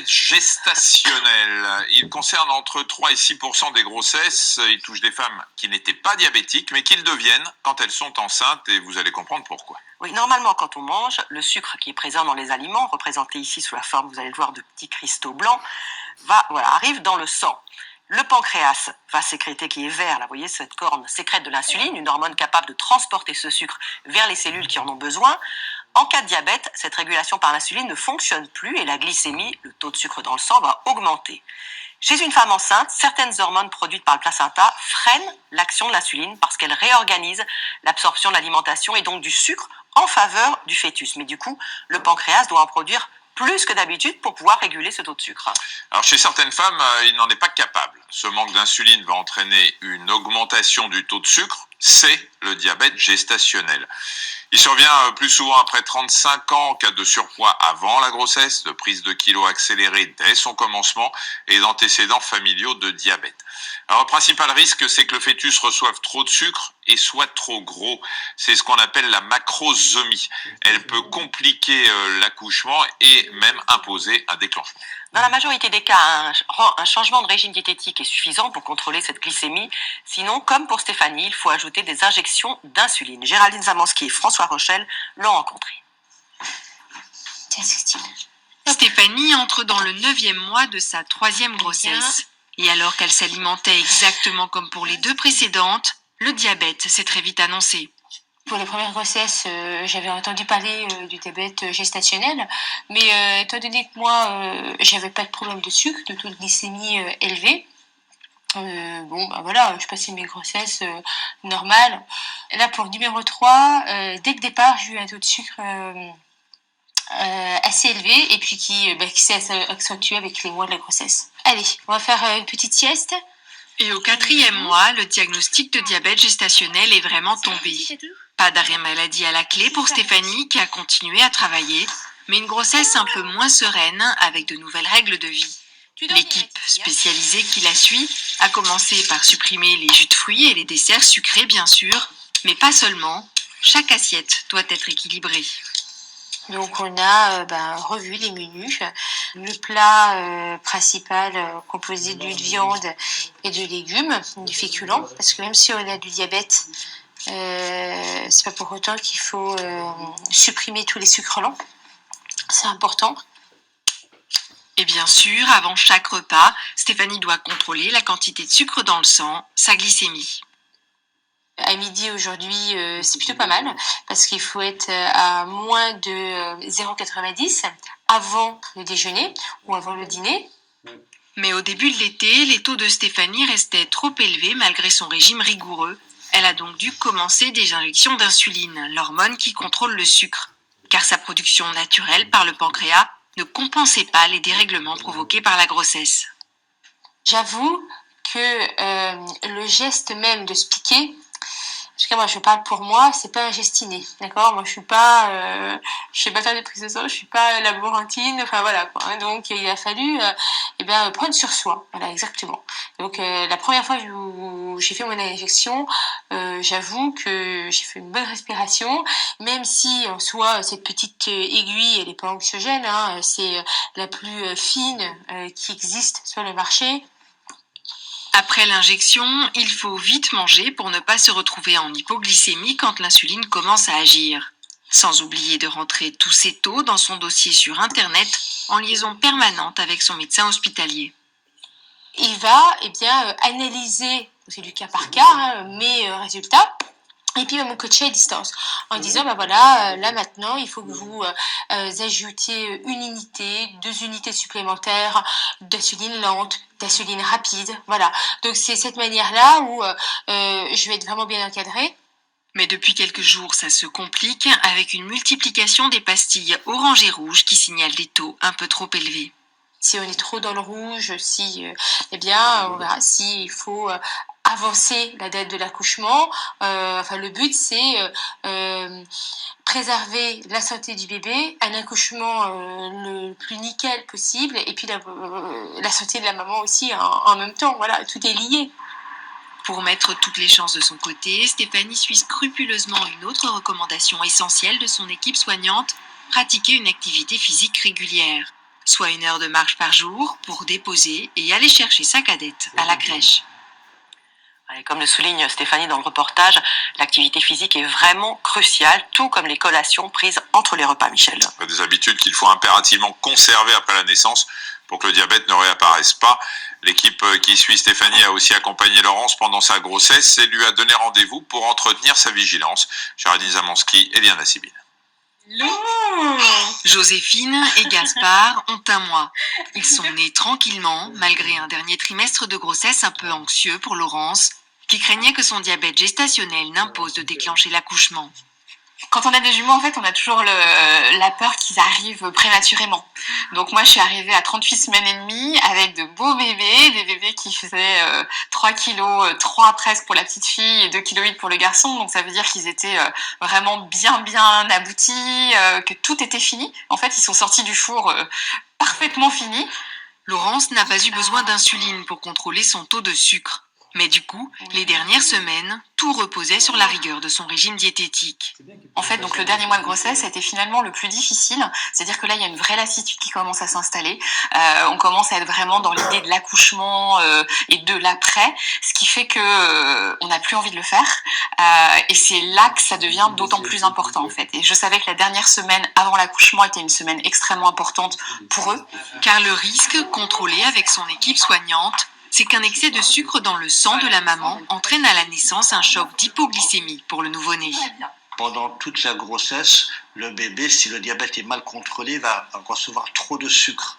diabète gestationnel. Il concerne entre 3 et 6% des grossesses. Il touche des femmes qui n'étaient pas diabétiques, mais qui le deviennent quand elles sont enceintes, et vous allez comprendre pourquoi. Oui, normalement, quand on mange, le sucre qui est présent dans les aliments, représenté ici sous la forme, vous allez le voir, de petits cristaux blancs, arrive dans le sang. Le pancréas va sécréter, qui est vert, là, vous voyez, cette corne sécrète de l'insuline, une hormone capable de transporter ce sucre vers les cellules qui en ont besoin. En cas de diabète, cette régulation par l'insuline ne fonctionne plus et la glycémie, le taux de sucre dans le sang, va augmenter. Chez une femme enceinte, certaines hormones produites par le placenta freinent l'action de l'insuline parce qu'elles réorganisent l'absorption de l'alimentation et donc du sucre en faveur du fœtus. Mais du coup, le pancréas doit en produire plus que d'habitude pour pouvoir réguler ce taux de sucre. Alors chez certaines femmes, il n'en est pas capable. Ce manque d'insuline va entraîner une augmentation du taux de sucre. C'est le diabète gestationnel. Il survient plus souvent après 35 ans en cas de surpoids avant la grossesse, de prise de kilos accélérée dès son commencement et d'antécédents familiaux de diabète. Alors le principal risque, c'est que le fœtus reçoive trop de sucre et soit trop gros. C'est ce qu'on appelle la macrosomie. Elle peut compliquer l'accouchement et même imposer un déclenchement. Dans la majorité des cas, un changement de régime diététique est suffisant pour contrôler cette glycémie. Sinon, comme pour Stéphanie, il faut ajouter des injections d'insuline. Géraldine Zamanski et François Rochelle l'ont rencontré. Stéphanie entre dans le 9e mois de sa 3e grossesse. Et alors qu'elle s'alimentait exactement comme pour les 2 précédentes, le diabète s'est très vite annoncé. Pour les premières grossesses, j'avais entendu parler du diabète gestationnel, mais étant donné que moi, j'avais pas de problème de sucre, de taux de glycémie élevé, je passais mes grossesses normales. Là, pour le numéro 3, dès le départ, j'ai eu un taux de sucre assez élevé et puis qui s'est accentué avec les mois de la grossesse. Allez, on va faire une petite sieste. Et au 4e mois, le diagnostic de diabète gestationnel est vraiment tombé. Pas d'arrêt maladie à la clé pour Stéphanie qui a continué à travailler, mais une grossesse un peu moins sereine avec de nouvelles règles de vie. L'équipe spécialisée qui la suit a commencé par supprimer les jus de fruits et les desserts sucrés bien sûr, mais pas seulement. Chaque assiette doit être équilibrée. Donc on a revu les menus. Le plat principal composé d'une viande et de légumes, du féculent, parce que même si on a du diabète, c'est pas pour autant qu'il faut supprimer tous les sucres lents. C'est important. Et bien sûr, avant chaque repas, Stéphanie doit contrôler la quantité de sucre dans le sang, sa glycémie. À midi aujourd'hui, c'est plutôt pas mal parce qu'il faut être à moins de 0,90 avant le déjeuner ou avant le dîner. Mais au début de l'été, les taux de Stéphanie restaient trop élevés malgré son régime rigoureux. Elle a donc dû commencer des injections d'insuline, l'hormone qui contrôle le sucre, car sa production naturelle par le pancréas ne compensait pas les dérèglements provoqués par la grossesse. J'avoue que le geste même de se piquer, en tout cas moi je parle pour moi, c'est pas un gestiné, d'accord? Moi je sais pas faire des prises de sang, je suis pas laborantine, enfin voilà quoi. Hein, donc il a fallu prendre sur soi, voilà exactement. Donc la première fois que j'ai fait mon injection, j'avoue que j'ai fait une bonne respiration, même si en soi cette petite aiguille elle est pas anxiogène, hein, c'est la plus fine qui existe sur le marché. Après l'injection, il faut vite manger pour ne pas se retrouver en hypoglycémie quand l'insuline commence à agir. Sans oublier de rentrer tous ses taux dans son dossier sur Internet en liaison permanente avec son médecin hospitalier. Il va analyser, c'est du cas par cas, mes résultats. Et puis, il va me coacher à distance en disant, là maintenant, il faut que vous ajoutiez 1 unité, 2 unités supplémentaires d'insuline lente, d'insuline rapide. Voilà. Donc, c'est cette manière-là où je vais être vraiment bien encadrée. Mais depuis quelques jours, ça se complique avec une multiplication des pastilles orange et rouge qui signalent des taux un peu trop élevés. Si on est trop dans le rouge, on verra s'il faut avancer la date de l'accouchement. Le but, c'est préserver la santé du bébé, un accouchement le plus nickel possible, et puis la santé de la maman aussi en même temps. Voilà, tout est lié. Pour mettre toutes les chances de son côté, Stéphanie suit scrupuleusement une autre recommandation essentielle de son équipe soignante, pratiquer une activité physique régulière. soit 1 heure de marche par jour pour déposer et aller chercher sa cadette à la crèche. Et comme le souligne Stéphanie dans le reportage, l'activité physique est vraiment cruciale, tout comme les collations prises entre les repas, Michel. Des habitudes qu'il faut impérativement conserver après la naissance pour que le diabète ne réapparaisse pas. L'équipe qui suit Stéphanie a aussi accompagné Laurence pendant sa grossesse et lui a donné rendez-vous pour entretenir sa vigilance. Géraldine Zamanski et Liana Sibine. Joséphine et Gaspard ont 1 mois. Ils sont nés tranquillement, malgré un dernier trimestre de grossesse un peu anxieux pour Laurence, qui craignait que son diabète gestationnel n'impose de déclencher l'accouchement. Quand on a des jumeaux, en fait, on a toujours la peur qu'ils arrivent prématurément. Donc moi, je suis arrivée à 38 semaines et demie avec de beaux bébés, des bébés qui faisaient 3 kilos, 3 presque pour la petite fille et 2,8 kg pour le garçon. Donc ça veut dire qu'ils étaient vraiment bien aboutis, que tout était fini. En fait, ils sont sortis du four parfaitement finis. Laurence n'a pas eu besoin d'insuline pour contrôler son taux de sucre. Mais du coup, les dernières semaines, tout reposait sur la rigueur de son régime diététique. En fait, donc le dernier mois de grossesse a été finalement le plus difficile. C'est-à-dire que là, il y a une vraie lassitude qui commence à s'installer. On commence à être vraiment dans l'idée de l'accouchement et de l'après, ce qui fait que on n'a plus envie de le faire. Et c'est là que ça devient d'autant plus important, en fait. Et je savais que la dernière semaine avant l'accouchement était une semaine extrêmement importante pour eux. Car le risque, contrôlé avec son équipe soignante, c'est qu'un excès de sucre dans le sang de la maman entraîne à la naissance un choc d'hypoglycémie pour le nouveau-né. Pendant toute la grossesse, le bébé, si le diabète est mal contrôlé, va recevoir trop de sucre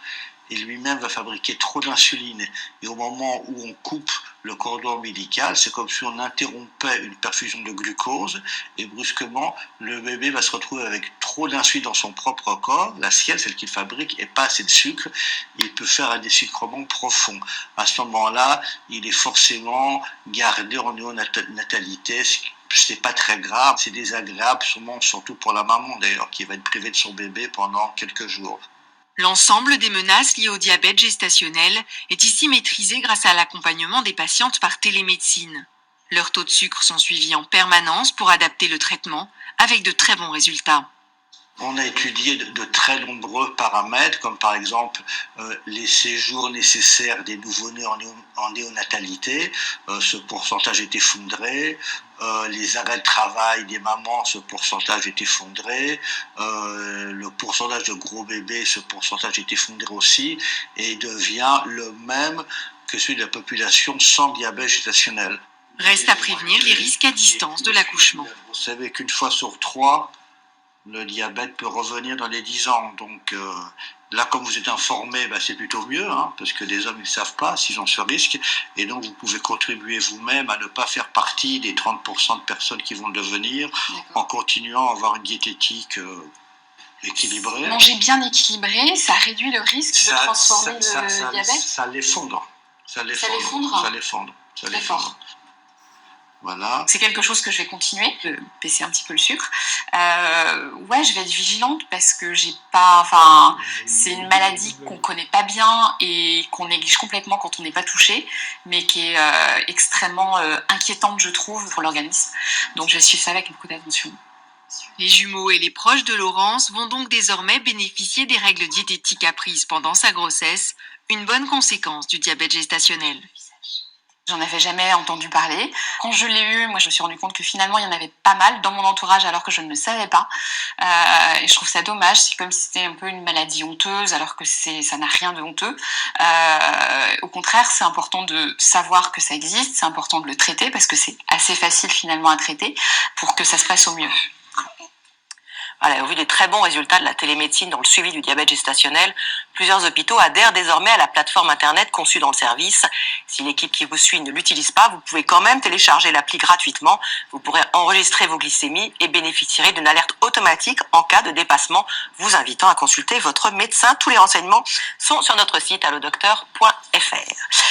et lui-même va fabriquer trop d'insuline. Et au moment où on coupe le cordon ombilical, c'est comme si on interrompait une perfusion de glucose et brusquement, le bébé va se retrouver avec trop d'insuline dans son propre corps, la sienne, celle qu'il fabrique, et pas assez de sucre. Il peut faire un dessucrement profond. À ce moment-là, il est forcément gardé en néonatalité. C'est pas très grave, c'est désagréable, surtout pour la maman d'ailleurs, qui va être privée de son bébé pendant quelques jours. L'ensemble des menaces liées au diabète gestationnel est ici maîtrisé grâce à l'accompagnement des patientes par télémédecine. Leurs taux de sucre sont suivis en permanence pour adapter le traitement, avec de très bons résultats. On a étudié de très nombreux paramètres, comme par exemple les séjours nécessaires des nouveau-nés en néonatalité. Ce pourcentage est effondré. Les arrêts de travail des mamans, ce pourcentage est effondré. Le pourcentage de gros bébés, ce pourcentage est effondré aussi et devient le même que celui de la population sans diabète gestationnel. Reste à prévenir les risques à distance de l'accouchement. Vous savez qu'une fois sur 3, le diabète peut revenir dans les 10 ans. Donc là, comme vous êtes informé, c'est plutôt mieux, parce que les hommes ne savent pas s'ils ont ce risque. Et donc, vous pouvez contribuer vous-même à ne pas faire partie des 30% de personnes qui vont le devenir en continuant à avoir une diététique équilibrée. Manger bien équilibré, ça réduit le risque de transformer le diabète. Ça l'effondre. Ça l'effondre. Voilà. C'est quelque chose que je vais continuer, de baisser un petit peu le sucre. Je vais être vigilante parce que c'est une maladie qu'on connaît pas bien et qu'on néglige complètement quand on n'est pas touché, mais qui est extrêmement inquiétante, je trouve, pour l'organisme. Donc je vais suivre ça avec beaucoup d'attention. Les jumeaux et les proches de Laurence vont donc désormais bénéficier des règles diététiques apprises pendant sa grossesse, une bonne conséquence du diabète gestationnel. J'en avais jamais entendu parler. Quand je l'ai eu, moi, je me suis rendu compte que finalement, il y en avait pas mal dans mon entourage alors que je ne le savais pas. Et je trouve ça dommage. C'est comme si c'était un peu une maladie honteuse alors que ça n'a rien de honteux. Au contraire, c'est important de savoir que ça existe. C'est important de le traiter parce que c'est assez facile finalement à traiter pour que ça se passe au mieux. Voilà, au vu des très bons résultats de la télémédecine dans le suivi du diabète gestationnel, plusieurs hôpitaux adhèrent désormais à la plateforme internet conçue dans le service. Si l'équipe qui vous suit ne l'utilise pas, vous pouvez quand même télécharger l'appli gratuitement. Vous pourrez enregistrer vos glycémies et bénéficierez d'une alerte automatique en cas de dépassement, vous invitant à consulter votre médecin. Tous les renseignements sont sur notre site allodocteur.fr.